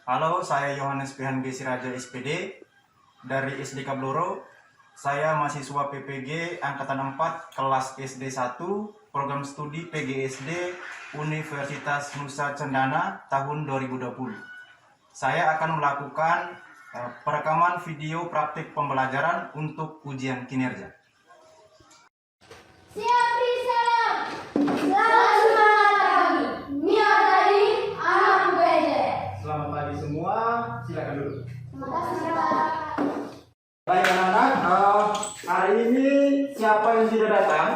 Halo, saya Yohanes Pihan G. Siraja SPD dari SD Kabloro. Saya mahasiswa PPG Angkatan 4 kelas SD 1 program studi PGSD Universitas Nusa Cendana tahun 2020. Saya akan melakukan perekaman video praktik pembelajaran untuk ujian kinerja. Siap, salam. Selamat pagi. Mia dari anak UPJ. Selamat pagi semua, silakan duduk. Terima kasih, Pak. Baik anak-anak, hari ini siapa yang sudah datang?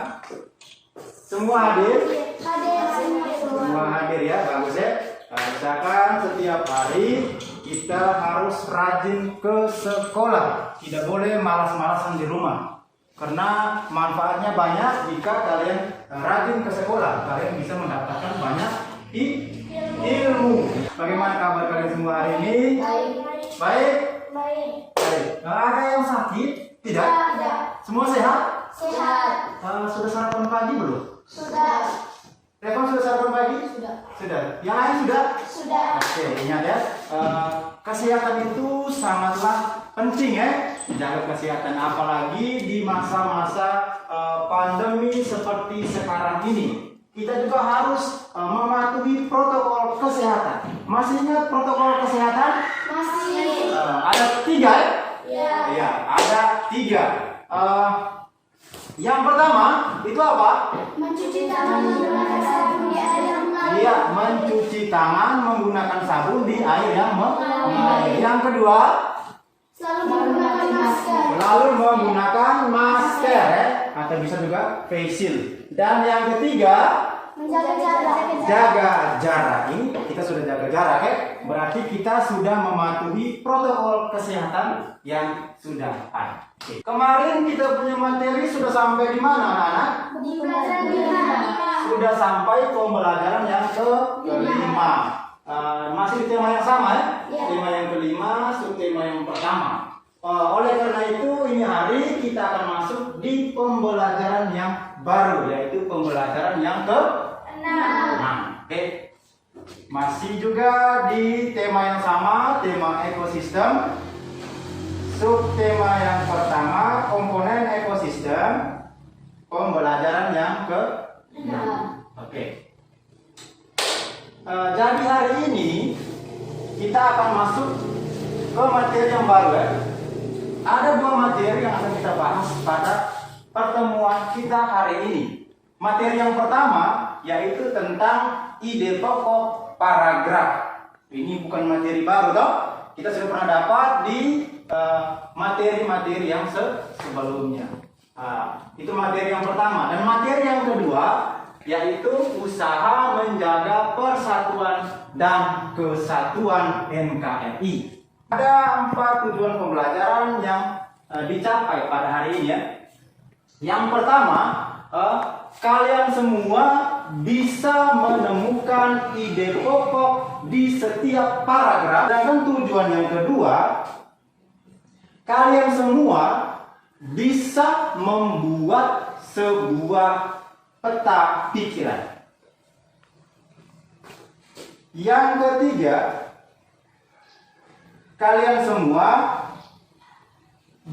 Semua hadir? Semua hadir ya, bagus ya. Misalkan setiap hari kita harus rajin ke sekolah, tidak boleh malas-malasan di rumah. Karena manfaatnya banyak jika kalian rajin ke sekolah, kalian bisa mendapatkan banyak ilmu. Bagaimana kabar kalian semua hari ini? Baik. Ada yang sakit? Tidak. Semua sehat? Sehat. Sudah sarapan pagi belum? Sudah. Rekon sudah sarapan pagi? Sudah. Yang lain sudah? Sudah. Oke, ingat ya. Kesehatan itu sangatlah penting ya. Jaga kesehatan, apalagi di masa-masa pandemi seperti sekarang ini. Kita juga harus mematuhi protokol kesehatan. Masih ingat protokol kesehatan? Masih. Ada 3 ya? Ya. Iya, ada 3. Yang pertama itu apa? Mencuci tangan menggunakan sabun di air yang mengalir. Iya, mencuci tangan menggunakan sabun di air yang mengalir. Yang kedua, Selalu menggunakan masker. lalu menggunakan masker ya, atau bisa juga face shield. Dan yang ketiga, Menjaga jarak. jaga jarak. Ini kita sudah jaga jarak ya, berarti kita sudah mematuhi protokol kesehatan yang sudah ada. Oke. Kemarin kita punya materi sudah sampai di mana anak-anak? Di pelajaran 5. Sudah sampai pembelajaran yang kelima. Masih di tema yang sama ya? Ya. Tema yang kelima, subtema yang pertama. Oleh karena itu ini hari kita akan masuk di pembelajaran yang baru, yaitu pembelajaran yang ke-6. Oke. Masih juga di tema yang sama, tema ekosistem. Subtema yang pertama, komponen ekosistem. Pembelajaran yang ke-6. Oke. Jadi hari ini kita akan masuk ke materi yang baru ya. Ada 2 materi yang akan kita bahas pada pertemuan kita hari ini. Materi yang pertama yaitu tentang ide pokok paragraf. Ini bukan materi baru toh. Kita sudah pernah dapat di materi-materi yang sebelumnya. Itu materi yang pertama. Dan materi yang kedua yaitu usaha menjaga persatuan dan kesatuan NKRI. Ada 4 tujuan pembelajaran yang dicapai pada hari ini ya. Yang pertama, kalian semua bisa menemukan ide pokok di setiap paragraf. Dan tujuan yang kedua, kalian semua bisa membuat sebuah peta pikiran. Yang ketiga, kalian semua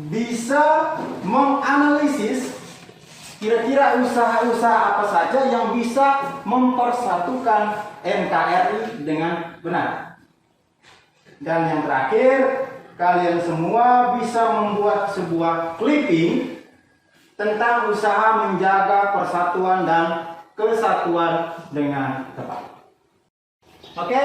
bisa menganalisis kira-kira usaha-usaha apa saja yang bisa mempersatukan NKRI dengan benar. Dan yang terakhir, kalian semua bisa membuat sebuah clipping tentang usaha menjaga persatuan dan kesatuan dengan tepat. Oke,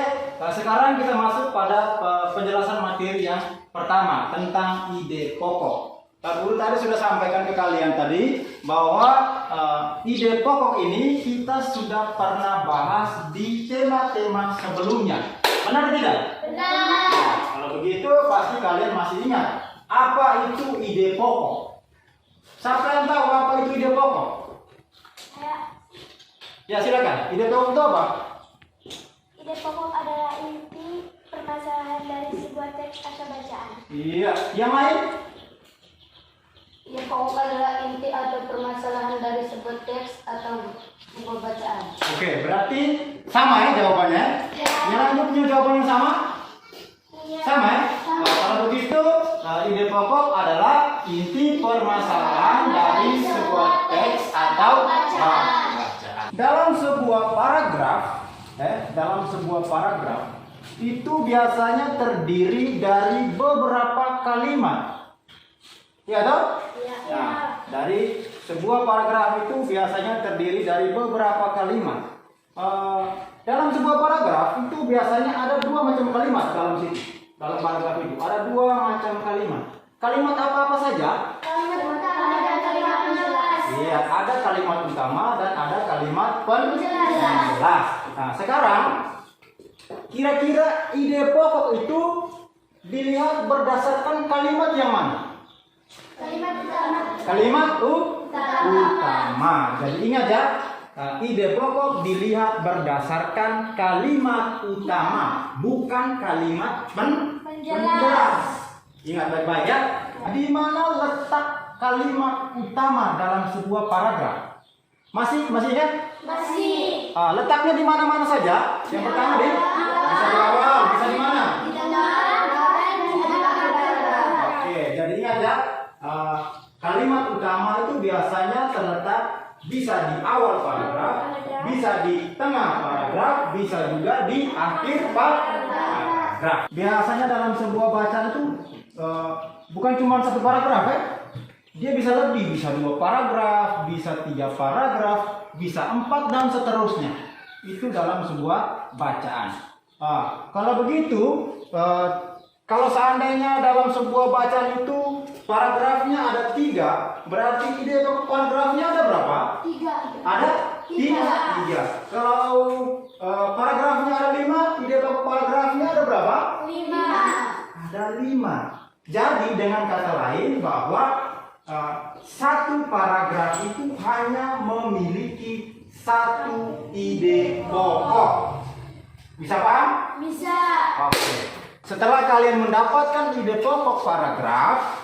sekarang kita masuk pada penjelasan materi yang pertama tentang ide pokok. Pak Guru tadi sudah sampaikan ke kalian tadi bahwa ide pokok ini kita sudah pernah bahas di tema-tema sebelumnya. Benar tidak? Benar. Kalau begitu pasti kalian masih ingat apa itu ide pokok. Siapa yang tahu apa itu ide pokok? Ya silakan. Ide pokok itu apa? Ide pokok adalah inti permasalahan dari sebuah teks atau bacaan. Iya. Yang lain? Ide pokok adalah inti atau permasalahan dari sebuah teks atau sebuah bacaan. Oke, berarti sama ya jawabannya? Ya. Yang lain punya jawaban yang sama? Iya. Sama ya? Nah, kalau begitu, ide pokok adalah inti permasalahan dari sebuah teks atau bacaan. Dalam sebuah paragraf, itu biasanya terdiri dari beberapa kalimat. Ya toh? Iya. Nah, dari sebuah paragraf itu biasanya terdiri dari beberapa kalimat. Dalam sebuah paragraf itu biasanya ada dua macam kalimat dalam situ. Dalam paragraf itu ada dua macam kalimat. Kalimat apa saja? Kalimat utama dan kalimat penjelas. Iya, ada kalimat utama dan ada kalimat Penjelas. penjelas. Nah, sekarang kira-kira ide pokok itu dilihat berdasarkan kalimat yang mana? Kalimat utama. Kalimat utama. Jadi ingat ya, ide pokok dilihat berdasarkan kalimat utama, bukan kalimat penjelas. Ingat baik-baik ya. Di mana letak kalimat utama dalam sebuah paragraf? Masih ingat? Masih. Letaknya di mana-mana saja. Yang pertama bisa di awal, bisa di mana? Di tengah. Oke, jadi ingat ya. Kalimat utama itu biasanya terletak bisa di awal paragraf, bisa di tengah paragraf, bisa juga di akhir paragraf. Biasanya dalam sebuah bacaan itu bukan cuma satu paragraf ya. Dia bisa lebih, bisa 2 paragraf, bisa 3 paragraf, bisa 4 dan seterusnya. Itu dalam sebuah bacaan. Kalau begitu, kalau seandainya dalam sebuah bacaan itu paragrafnya ada 3, berarti ide atau paragrafnya ada berapa? 3. Ada 3. Kalau paragrafnya ada 5, ide atau paragrafnya ada berapa? 5. Ada 5. Jadi dengan kata lain bahwa satu paragraf itu hanya memiliki satu ide pokok. Bisa paham? Bisa. Oke. Setelah kalian mendapatkan ide pokok paragraf,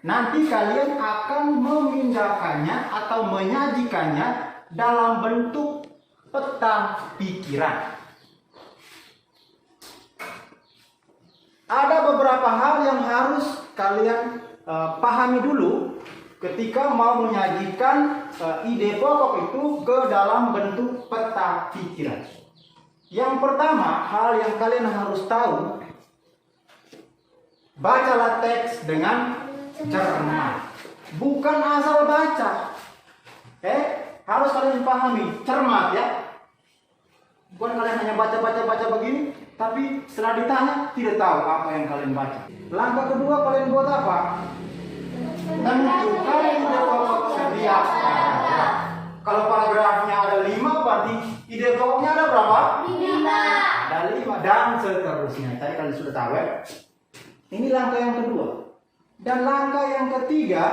nanti kalian akan memindahkannya atau menyajikannya dalam bentuk peta pikiran. Ada beberapa hal yang harus kalian pahami dulu ketika mau menyajikan ide pokok itu ke dalam bentuk peta pikiran. Yang pertama, hal yang kalian harus tahu, bacalah teks dengan cermat. Bukan asal baca. Harus kalian pahami, cermat ya. Bukan kalian hanya baca begini, tapi setelah ditanya tidak tahu apa yang kalian baca. Langkah kedua, kalian buat apa? Tentukan ide pokok setiap paragraf. Kalau paragrafnya ada 5, berarti ide pokoknya ada berapa? 5. Ada 5 dan seterusnya. Tadi kalian sudah tahu ya. Ini langkah yang kedua. Dan langkah yang ketiga,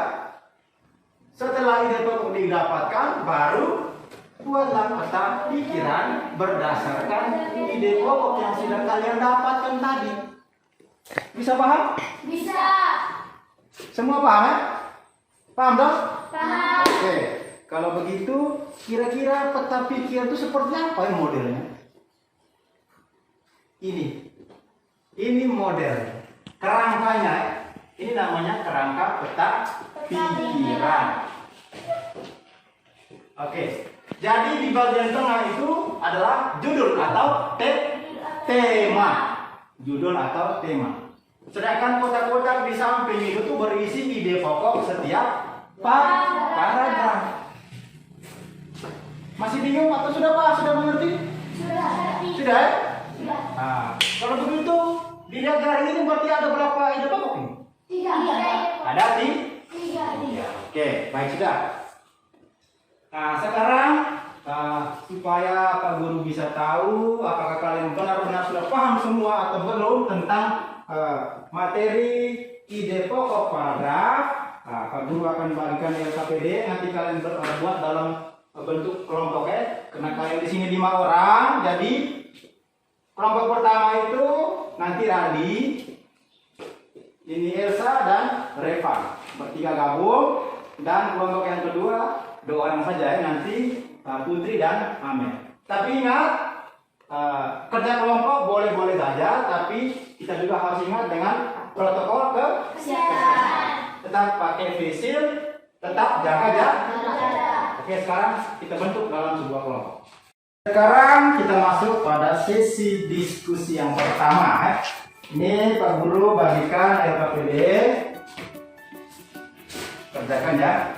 setelah ide pokok didapatkan, baru buatlah peta pikiran berdasarkan ide pokok yang sudah kalian dapatkan tadi. Bisa paham? Bisa. Semua paham ya? Paham dong? Paham. Oke. Kalau begitu, kira-kira peta pikiran itu seperti apa ya modelnya? Ini model. Kerangkanya, ini namanya kerangka peta pikiran. Oke. Jadi di bagian tengah itu adalah judul atau tema. Judul atau tema. Sedangkan kotak-kotak di samping itu tuh berisi ide pokok setiap paragraf. Masih bingung atau sudah mengerti? Sudah ya? Sudah. Nah, kalau begitu dilihat dari ini berarti ada berapa ide pokok ini? 3. Ada 3. 3. Oke, baik sudah. Nah, sekarang supaya Pak Guru bisa tahu apakah kalian benar-benar sudah paham semua atau belum tentang materi ide pokok paragraf. Pak Guru akan bagikan LKPD, nanti kalian buat dalam bentuk kelompok ya. Karena kalian di sini 5 orang, jadi kelompok pertama itu nanti Randi, ini Elsa dan Reva, bertiga gabung. Dan kelompok yang kedua 2 orang saja ya, nanti Putri dan Amer. Tapi ingat, kerja kelompok boleh-boleh saja, tapi kita juga harus ingat dengan protokol kesehatan. Tetap pakai face shield, tetap jaga jarak. Oke, sekarang kita bentuk dalam sebuah kelompok. Sekarang kita masuk pada sesi diskusi yang pertama. Ini Pak Guru bagikan LKPD. Kerjakan ya.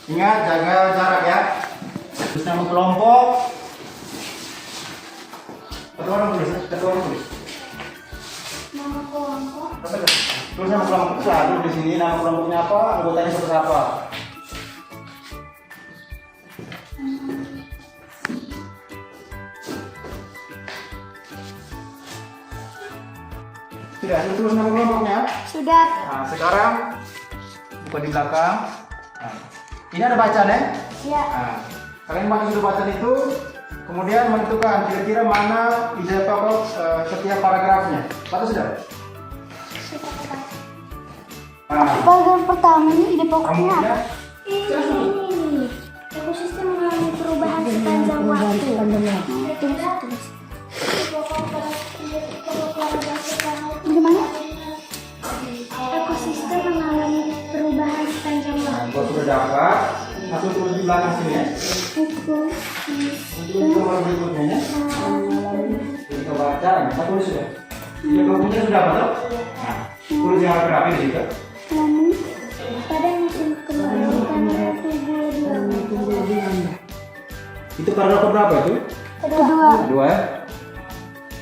Ingat jaga jarak ya. Terus nama kelompok. Ketua orang tulis. Nama kelompok. Terus nama kelompok satu di sini, nama kelompoknya apa, anggotanya seperti apa. Sudah, tulis nama kelompoknya. Sudah. Nah, sekarang buka di belakang. Nah, ini ada bacaan ya? Ya. Nah, kalian baca dulu bacaan itu, kemudian menentukan kira-kira mana ide pokok setiap paragrafnya. Baca sudah? Nah, Paragraf pertama ini ide pokoknya kemudian apa? Ini. Ekosistem mengalami perubahan sepanjang waktu. Tulis. Gimana? Ekosistem mengalami perubahan sepanjang waktu. kalau sudah dapat, langsung tulis di belakang sini ya. Untuk nomor berikutnya ya. Jadi kita baca, kita tulis sudah. Ide pokoknya sudah betul? Nah, tulis yang berapa di situ? Namun, pada musim kemarau karena tubuh lebih lama. Itu paragraf berapa itu? Kedua. Kedua ya.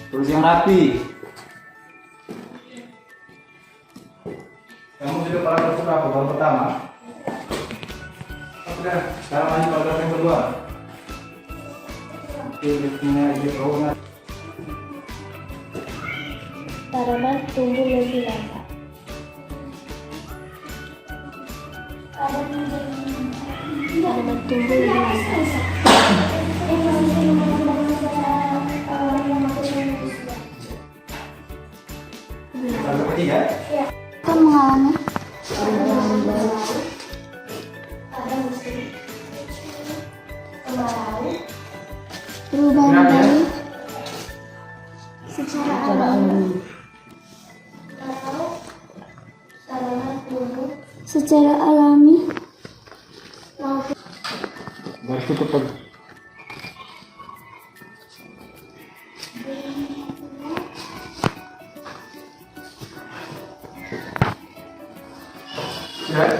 Tulis yang rapi. Kamu sudah paragraf berapa? Paragraf pertama. Oh, sudah. Sekarang lanjut paragraf yang kedua. Tulisnya ide pokoknya. Tanaman tumbuh lebih lama. Tanaman tumbuh lebih lama. Paragraf ketiga. Kan mengalami perubahan baik secara alami. Secara alami Baru tutup lagi. Sudah?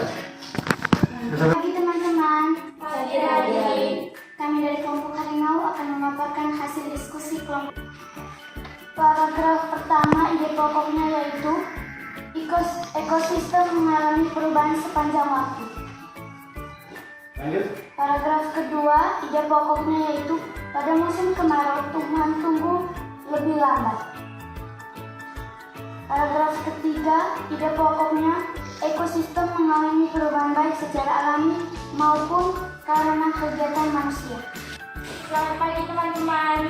Pagi teman-teman. Pagi adik. Kami dari kelompok Harimau akan memaparkan hasil diskusi kelompok. Paragraf pertama ide pokoknya yaitu ekosistem mengalami perubahan sepanjang waktu. Lanjut. Paragraf kedua ide pokoknya yaitu pada musim kemarau tumbuhan tumbuh lebih lambat. Paragraf ketiga ide pokoknya ekosistem mengalami perubahan baik secara alami maupun karena kegiatan manusia. Selamat pagi teman-teman.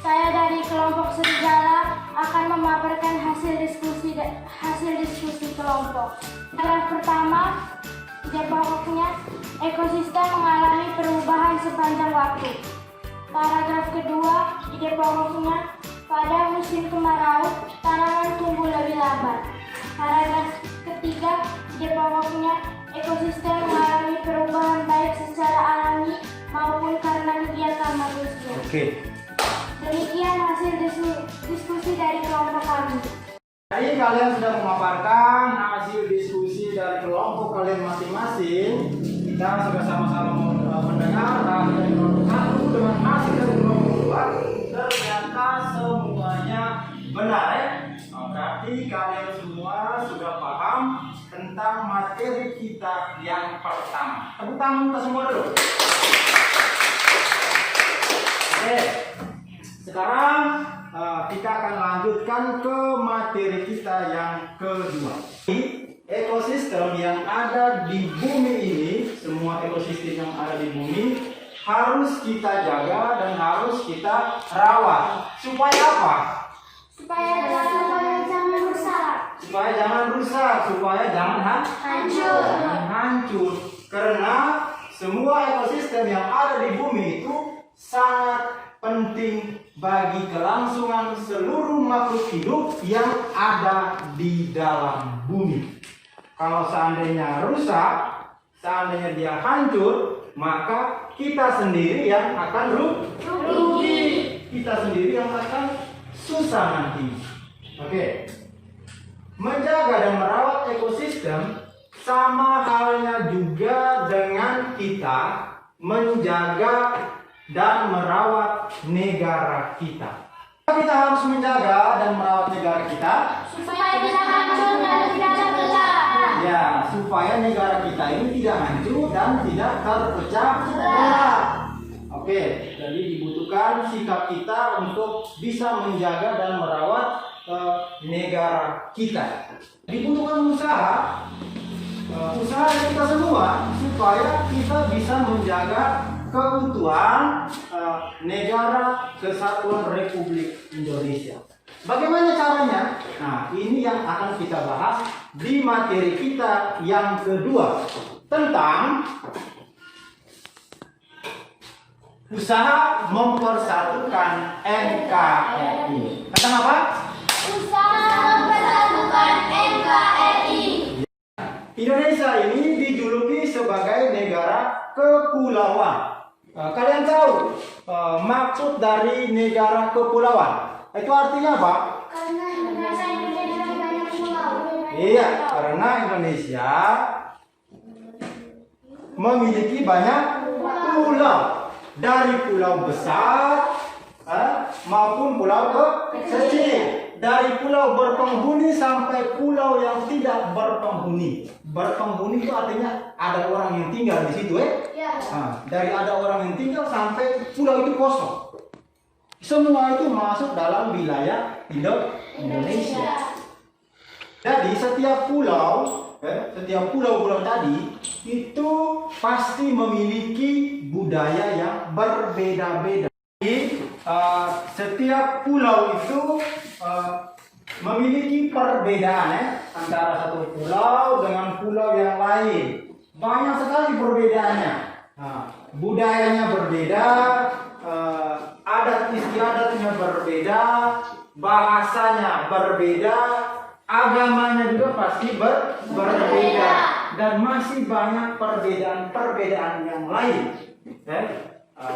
Saya dari kelompok Serigala akan memaparkan hasil diskusi kelompok. Paragraf pertama, ide pokoknya ekosistem mengalami perubahan sepanjang waktu. Paragraf kedua, ide pokoknya pada musim kemarau tanaman tumbuh lebih lambat. Paragraf ketiga, ide pokoknya ekosistem mengalami perubahan baik secara alami maupun karena kegiatan manusia. Oke. Demikian hasil diskusi dari kelompok kami. Jadi kalian sudah memaparkan hasil diskusi dari kelompok kalian masing-masing. Kita sudah sama-sama mendengar hasil dari kelompok satu dengan hasil dari kelompok dua. Ternyata semuanya benar ya. Nah, berarti kalian semua sudah paham tentang materi kita yang pertama. Tepuk tangan kita semua dulu. Oke. Sekarang kita akan lanjutkan ke materi kita yang kedua. Ekosistem yang ada di bumi ini, semua ekosistem yang ada di bumi harus kita jaga dan harus kita rawat. Supaya apa? Supaya jangan rusak. Supaya jangan rusak, supaya jangan hancur. Karena semua ekosistem yang ada di bumi itu sangat penting bagi kelangsungan seluruh makhluk hidup yang ada di dalam bumi. Kalau seandainya rusak, seandainya dia hancur, maka kita sendiri yang akan rugi. Kita sendiri yang akan susah nanti. Oke. Menjaga dan merawat ekosistem sama halnya juga dengan kita menjaga dan merawat negara kita. Kita harus menjaga dan merawat negara kita supaya tidak hancur dan tidak terpecah. ya, supaya negara kita ini tidak hancur dan tidak terpecah belah. Oke, jadi dibutuhkan sikap kita untuk bisa menjaga dan merawat negara kita. Dibutuhkan usaha kita semua supaya kita bisa menjaga keutuhan negara kesatuan Republik Indonesia. Bagaimana caranya? Nah, ini yang akan kita bahas di materi kita yang kedua tentang usaha mempersatukan NKRI. Tentang apa? Usaha mempersatukan NKRI. Indonesia ini dijuluki sebagai negara kepulauan. Kalian tahu maksud dari negara kepulauan? Itu artinya apa? Karena Indonesia menjadi banyak pulau. Iya, karena Indonesia memiliki banyak pulau. Dari pulau besar maupun pulau kecil. Dari pulau berpenghuni sampai pulau yang tidak berpenghuni. Berpenghuni itu artinya ada orang yang tinggal di situ, Ya. dari ada orang yang tinggal sampai pulau itu kosong. Semua itu masuk dalam wilayah Indonesia. Jadi setiap pulau tadi itu pasti memiliki budaya yang berbeda-beda. Jadi setiap pulau itu memiliki perbedaan antara satu pulau dengan pulau yang lain. Banyak sekali perbedaannya. Budayanya berbeda, adat istiadatnya berbeda, bahasanya berbeda, agamanya juga pasti berbeda, dan masih banyak perbedaan yang lain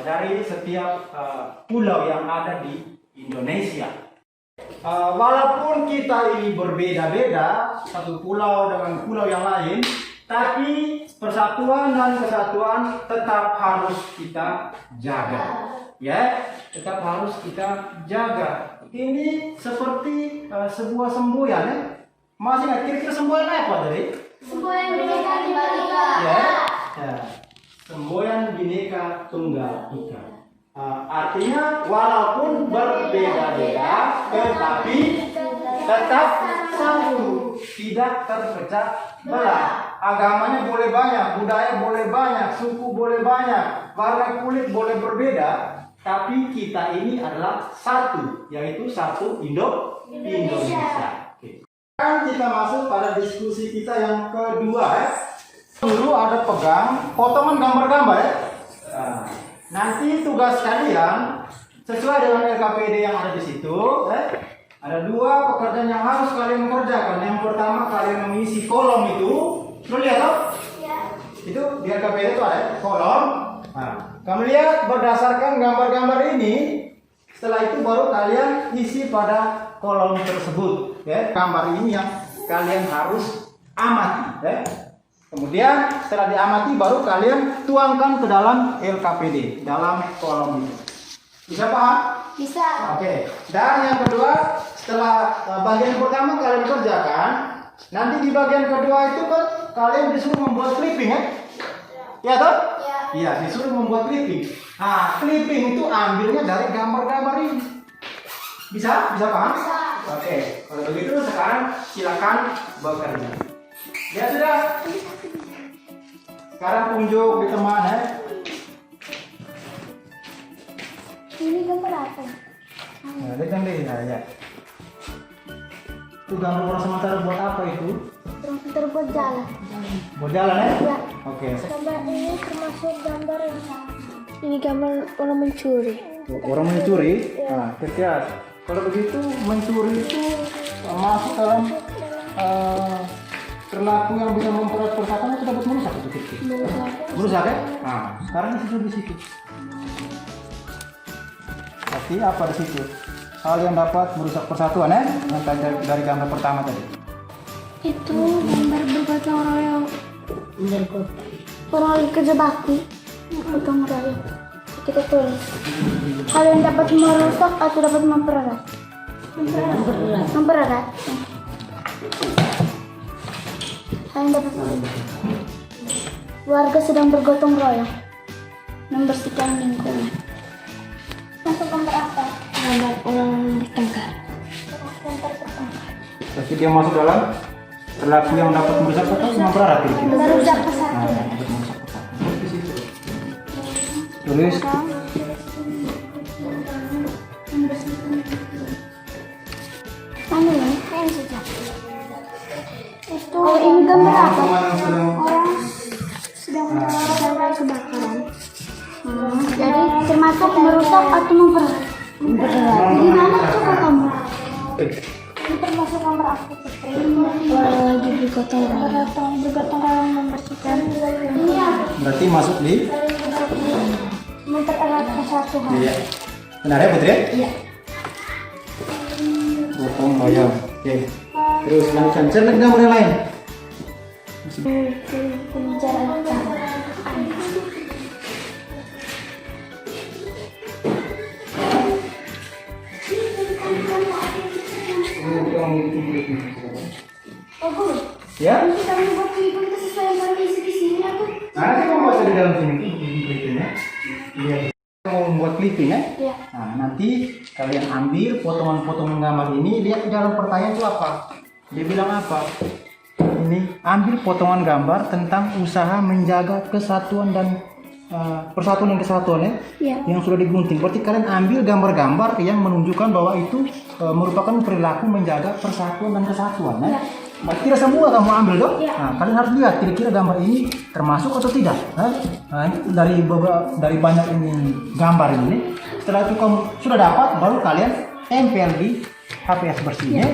dari setiap pulau yang ada di Indonesia. Walaupun kita ini berbeda-beda, satu pulau dengan pulau yang lain, tapi persatuan dan kesatuan tetap harus kita jaga. Ya, tetap harus kita jaga. Ini seperti sebuah semboyan, ya. Masih nggak kira-kira semboyan apa tadi? Semboyan Bhinneka Tunggal Ika. Ya. Semboyan Bhinneka Tunggal Ika. Artinya walaupun berbeda-beda, tetapi tetap satu, tidak terpecah belah. Agamanya boleh banyak, budaya boleh banyak, suku boleh banyak, warna kulit boleh berbeda, tapi kita ini adalah satu, yaitu satu Indonesia. Oke. Sekarang kita masuk pada diskusi kita yang kedua, ya. Dulu ada pegang potongan gambar-gambar, ya. Nanti tugas kalian sesuai dengan LKPD yang ada di situ, ada dua pekerjaan yang harus kalian kerjakan. Yang pertama, kalian mengisi kolom itu. Lo lihat toh? Ya. Itu di LKPD itu ada kolom. Nah, kamu lihat berdasarkan gambar-gambar ini. Setelah itu baru kalian isi pada kolom tersebut. Ya, gambar ini yang kalian harus amati. Ya. Kemudian setelah diamati baru kalian tuangkan ke dalam LKPD, dalam kolom itu. Bisa paham? Bisa. Oke. Dan yang kedua, setelah bagian pertama kalian kerjakan, nanti di bagian kedua itu kan kalian disuruh membuat clipping, ya? Ya toh? Ya. Iya, disuruh membuat clipping. Nah, clipping itu ambilnya dari gambar-gambar ini. Bisa? Bisa paham? Bisa. Oke. Kalau begitu sekarang silakan bekerja. Ya sudah. Sekarang tunjuk di teman, ya. Ini gambar apa? Nah, lihat yang ini, ya. Itu gambar orang sementara buat apa itu? Terbuat jalan. Buat jalan, ya? Ya. Oke. Gambar ini termasuk gambar yang ini gambar orang mencuri. Orang mencuri. Nah, kira-kira kalau begitu mencuri itu masuk dalam perilaku yang bisa mempererat persatuan atau dapat merusak itu kira-kira? Merusak ya? Nah, sekarang di situ. Berarti apa di situ? Hal yang dapat merusak persatuan ya? Yang dari gambar pertama tadi. Itu gambar bergotong royong. Orang kerja bakti. Gotong royong. Kita tulis. Hal yang dapat merusak atau dapat mempererat. Mempererat. Hal yang dapat warga sedang bergotong royong membersihkan lingkungan. Masuk gambar apa? Gambar orang bertengkar. Berarti dia masuk dalam perilaku yang dapat merusak atau mempererat kira-kira? Merusak persatuan. Nah, dapat merusak persatuan. Di situ. Tulis. Mana ini? Yang sejak. Itu ini gambar apa? Orang sedang melakukan kebakaran. Jadi termasuk merusak atau mempererat? Gimana coba kamu? Ini termasuk gambar apa? Lagi bergotong royong membersihkan. Ini ya. Berarti masuk di? Mempererat persatuan. Iya. Benar ya Putri? Iya. Gotong royong. Oke. Terus lanjutkan. Cek gambar yang lain. Pembicaraan. Ya? Kita membuat klipin sesuai dengan isi di sini aku. Nanti kamu baca di dalam sini klipingnya. Iya. Kamu membuat clipping ya? Iya. Nah, nanti kalian ambil potongan-potongan gambar ini, lihat di dalam pertanyaan itu apa. Dia bilang apa? Ini ambil potongan gambar tentang usaha menjaga kesatuan dan persatuan dan kesatuan ya, Iya. yang sudah digunting. Berarti kalian ambil gambar-gambar yang menunjukkan bahwa itu merupakan perilaku menjaga persatuan dan kesatuan ya. Iya. Berarti tidak semua kamu ambil dong. Iya. Nah, kalian harus lihat kira-kira gambar ini termasuk atau tidak. Nah, ini dari banyak ini gambar ini. Setelah itu kamu sudah dapat, baru kalian tempel di HPS bersihnya.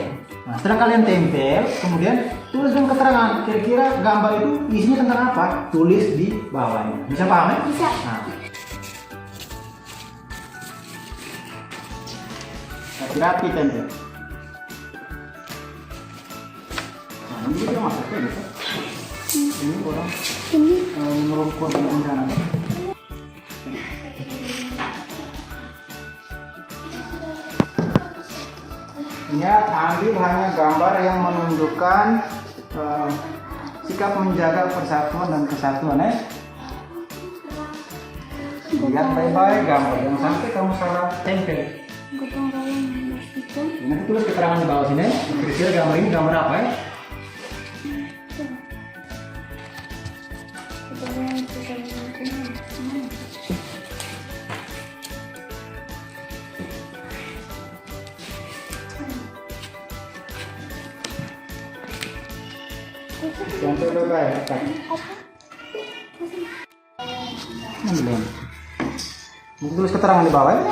Nah, setelah kalian tempel, kemudian tuliskan keterangan. Kira-kira gambar itu isinya tentang apa? Tulis di bawahnya. Bisa paham ya? Bisa. Nah, rapi tempel. Nah, ini kita masuknya bisa. Ini orang Ini merungkut rencana. Ingat, ambil hanya gambar yang menunjukkan sikap menjaga persatuan dan kesatuan ya. Lihat baik-baik gambar, jangan sampai kamu salah tempel. gotong royong membersihkan. Nanti tulis keterangan di bawah sini. Kira-kira gambar ini gambar apa ya? Contoh baik-baik. Ini belum. Nanti tulis keterangan di bawah ya.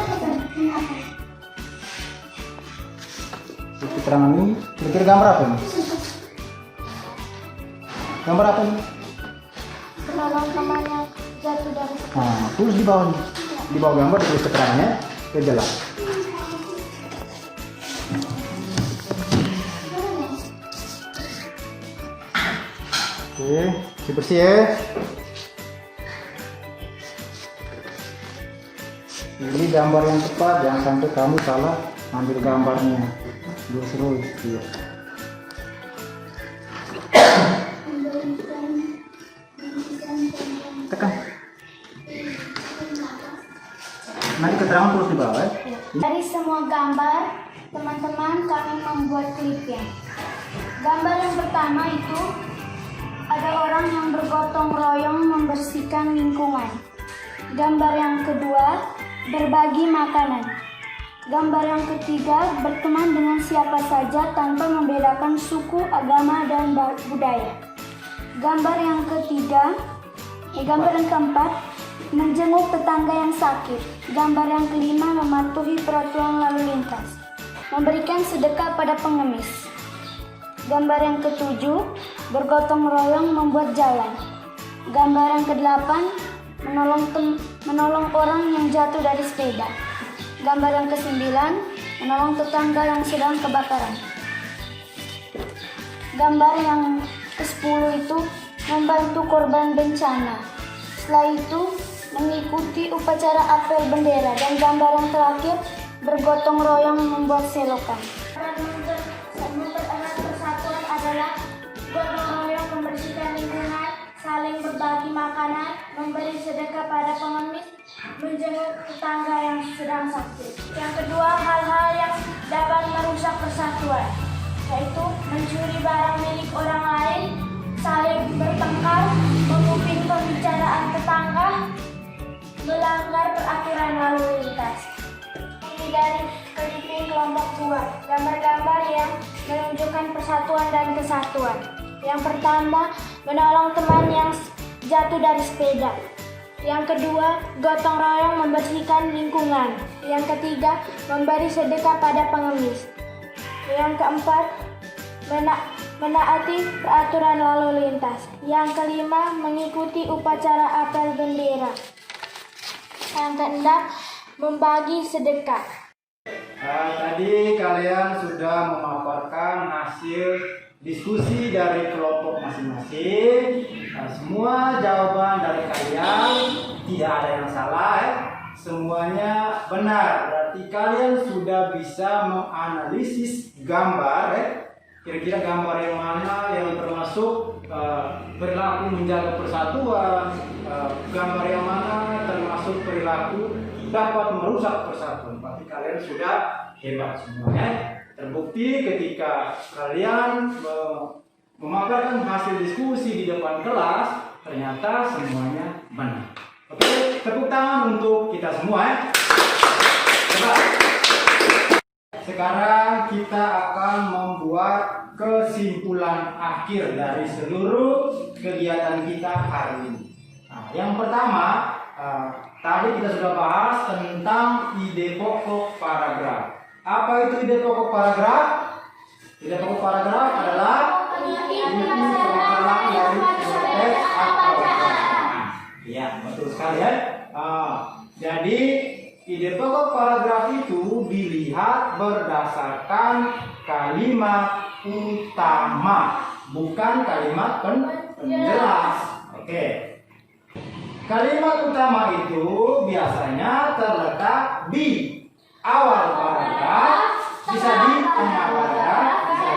Tulis keterangan ini. Kira-kira gambar apa ini? Gambar apa ini? Penolong temannya jatuh dari Nah, tulis di bawah nih. Di bawah gambar tulis keterangannya, biar jelas. Oke, bersih ya. Ini gambar yang tepat, jangan sampai kamu salah ambil gambarnya. Seru, iya. Tekan. Nanti keterangan tulis di bawah ya. Dari semua gambar, teman-teman kami membuat klipnya. Gambar yang pertama itu ada orang yang bergotong royong membersihkan lingkungan. Gambar yang kedua, berbagi makanan. Gambar yang ketiga, berteman dengan siapa saja tanpa membedakan suku, agama, dan budaya. Gambar yang ketiga, Gambar yang keempat, menjenguk tetangga yang sakit. Gambar yang kelima, mematuhi peraturan lalu lintas. Memberikan sedekah pada pengemis. Gambar yang ketujuh, bergotong royong membuat jalan. Gambar yang kedelapan, menolong orang yang jatuh dari sepeda. Gambar yang kesembilan, menolong tetangga yang sedang kebakaran. Gambar yang ke-10 itu membantu korban bencana. Setelah itu mengikuti upacara apel bendera, dan gambar yang terakhir bergotong royong membuat selokan. Mempererat persatuan adalah gotong royong, membersihkan lingkungan, saling berbagi makanan, memberi sedekah pada pengemis, menjenguk tetangga yang sedang sakit. Yang kedua, hal-hal yang dapat merusak persatuan, yaitu mencuri barang milik orang lain, saling bertengkar, menguping pembicaraan tetangga, melanggar peraturan lalu lintas, menghindari clipping kelompok tua, gambar-gambar yang menunjukkan persatuan dan kesatuan. Yang pertama, menolong teman yang jatuh dari sepeda. Yang kedua, gotong royong membersihkan lingkungan. Yang ketiga, memberi sedekah pada pengemis. Yang keempat, menaati peraturan lalu lintas. Yang kelima, mengikuti upacara apel bendera. Yang keenam, membagi sedekah. Tadi kalian sudah memaparkan hasil diskusi dari kelompok masing-masing. Semua jawaban dari kalian tidak ada yang salah, semuanya benar. Berarti kalian sudah bisa menganalisis gambar, kira-kira gambar yang mana yang termasuk perilaku menjaga persatuan, gambar yang mana termasuk perilaku dapat merusak persatuan. Berarti kalian sudah hebat semuanya. Terbukti ketika kalian memaparkan hasil diskusi di depan kelas, ternyata semuanya benar. Oke, tepuk tangan untuk kita semua. Coba. Sekarang kita akan membuat kesimpulan akhir dari seluruh kegiatan kita hari ini. Yang pertama, tadi kita sudah bahas tentang ide pokok paragraf. Apa itu ide pokok paragraf? Ide pokok paragraf adalah inti permasalahan dari teks atau ya, betul sekali ya. Jadi ide pokok paragraf itu dilihat berdasarkan kalimat utama, bukan kalimat penjelas. Oke. Kalimat utama itu biasanya terletak di awal paragraf, bisa di tengah paragraf,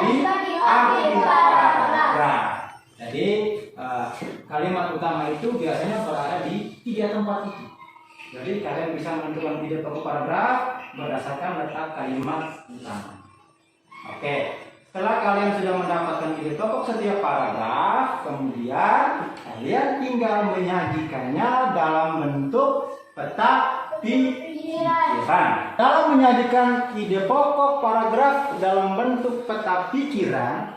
bisa di akhir paragraf. Jadi kalimat utama itu biasanya berada di 3 tempat itu. Jadi kalian bisa menentukan ide pokok paragraf berdasarkan letak kalimat utama. Oke. Setelah kalian sudah mendapatkan ide pokok setiap paragraf, kemudian kalian tinggal menyajikannya dalam bentuk peta pikiran. Dalam menyajikan ide pokok paragraf dalam bentuk peta pikiran,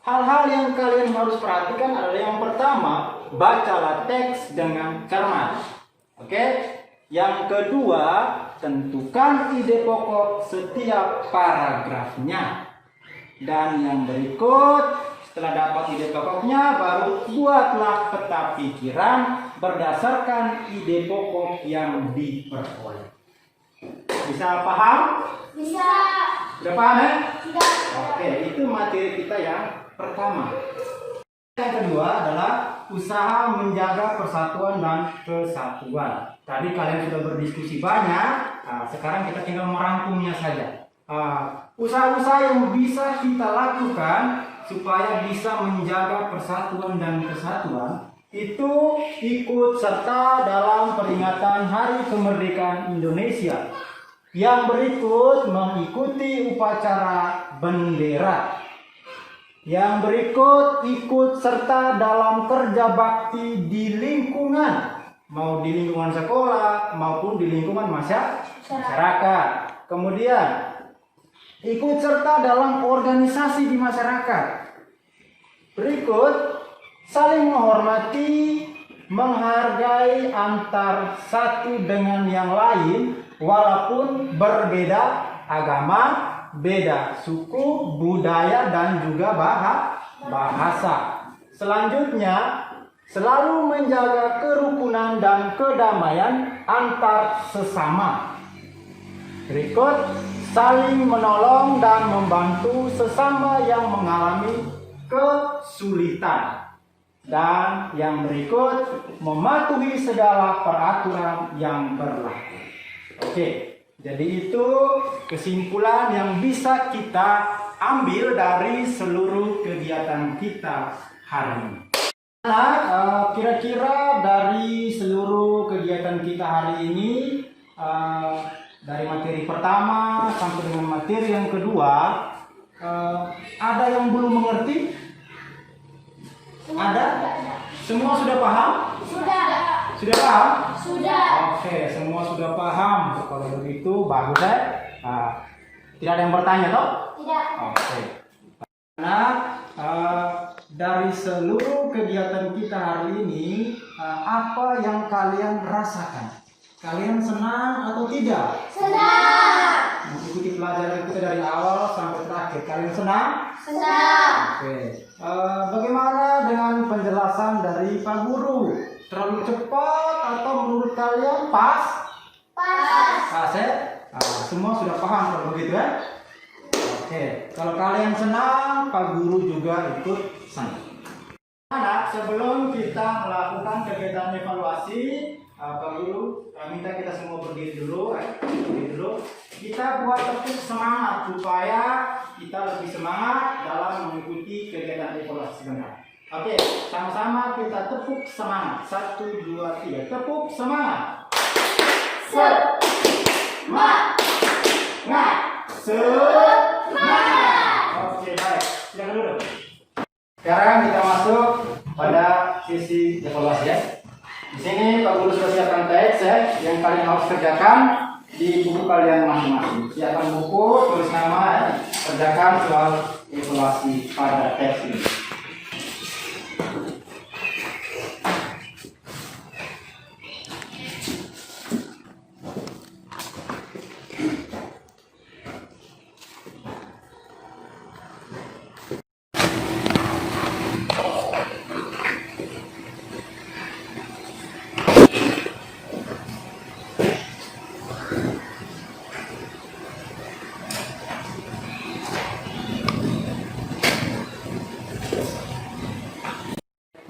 hal-hal yang kalian harus perhatikan adalah yang pertama, bacalah teks dengan cermat. Oke? Yang kedua, tentukan ide pokok setiap paragrafnya. Dan yang berikut, setelah dapat ide pokoknya, baru buatlah peta pikiran berdasarkan ide pokok yang diperoleh. Bisa paham? Bisa. Sudah paham ya? Tidak. Oke, itu materi kita yang pertama. Yang kedua adalah usaha menjaga persatuan dan kesatuan. Tadi kalian sudah berdiskusi banyak, sekarang kita tinggal merangkumnya saja. Usaha-usaha yang bisa kita lakukan supaya bisa menjaga persatuan dan kesatuan itu ikut serta dalam peringatan Hari Kemerdekaan Indonesia. Yang berikut mengikuti upacara bendera. Yang berikut ikut serta dalam kerja bakti di lingkungan, mau di lingkungan sekolah maupun di lingkungan masyarakat. Kemudian ikut serta dalam organisasi di masyarakat. Berikut, saling menghormati menghargai antar satu dengan yang lain walaupun berbeda agama, beda suku, budaya, dan juga bahasa. Selanjutnya, selalu menjaga kerukunan dan kedamaian antar sesama. Berikut, saling menolong dan membantu sesama yang mengalami kesulitan. Dan yang berikut, mematuhi segala peraturan yang berlaku. Oke, jadi itu kesimpulan yang bisa kita ambil dari seluruh kegiatan kita hari ini. Nah, kira-kira dari seluruh kegiatan kita hari ini, dari materi pertama sampai dengan materi yang kedua, ada yang belum mengerti? Ada? Semua sudah paham? Sudah. Sudah paham? Sudah. Oke, semua sudah paham. Kalau begitu bagus ya. Tidak ada yang bertanya toh? Tidak. Oke. Nah, dari seluruh kegiatan kita hari ini, apa yang kalian rasakan? Kalian senang atau tidak? Senang. Mengikuti pelajaran kita dari awal sampai terakhir. Kalian senang? Senang. Oke. Bagaimana dengan penjelasan dari Pak Guru? Terlalu cepat atau menurut kalian pas? Pas. Pas ya? Semua sudah paham kalau begitu ya? Oke. Kalau kalian senang, Pak Guru juga ikut senang. Anak, sebelum kita melakukan kegiatan evaluasi, Pak Guru minta kita semua berdiri dulu, berdiri dulu. Kita buat tepuk semangat supaya kita lebih semangat dalam mengikuti kegiatan evaluasi sebentar. Oke, sama-sama kita tepuk semangat. 1, 2, 3. Tepuk semangat. Semangat. Semangat. Oke, baik. Silakan dulu. Sekarang kita masuk pada sisi evaluasi ya. Di sini Pak Guru sudah siapkan teks ya, yang kalian harus kerjakan di buku kalian masing-masing. Siapkan buku, tulis nama ya, kerjakan soal evaluasi pada teks ini.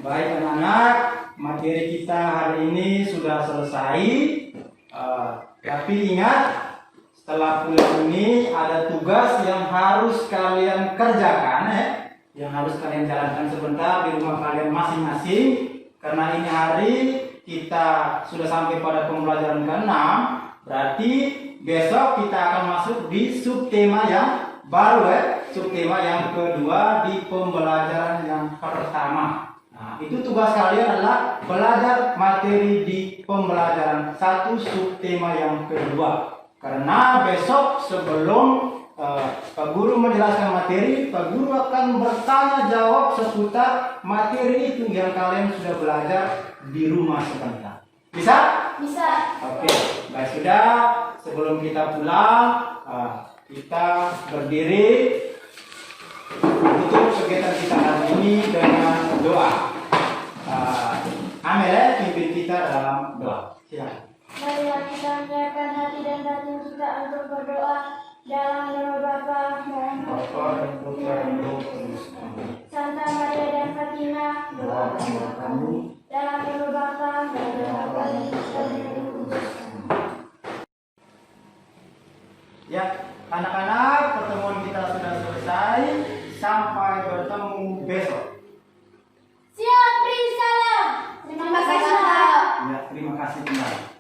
Baik anak-anak, materi kita hari ini sudah selesai. Tapi ingat, setelah pulang ini ada tugas yang harus kalian kerjakan ya, yang harus kalian jalankan sebentar di rumah kalian masing-masing. Karena ini hari kita sudah sampai pada pembelajaran ke-6, berarti besok kita akan masuk di subtema yang baru ya, subtema yang kedua di pembelajaran yang pertama. Nah, itu tugas kalian adalah belajar materi di pembelajaran 1 subtema yang kedua. Karena besok sebelum Pak Guru menjelaskan materi, Pak Guru akan bertanya jawab seputar materi itu yang kalian sudah belajar di rumah sebentar. Bisa? Bisa. Oke, baik sudah. Sebelum kita pulang, kita berdiri. Tutup kegiatan kita hari ini dengan doa. Amel ya, pimpin kita dalam doa. Silakan. Marilah kita menyiapkan hati dan batin kita untuk berdoa dalam nama Bapa dan Bapa dan Putra dan Roh Kudus. Amin. Santa Maria dan Fatima, Doakanlah kami. dalam nama Bapa dan Bapa dan Putra dan Roh Kudus. Ya, anak-anak, pertemuan kita sudah selesai. Sampai bertemu besok. Siap, Salam. Terima kasih. Ya, terima kasih kembali.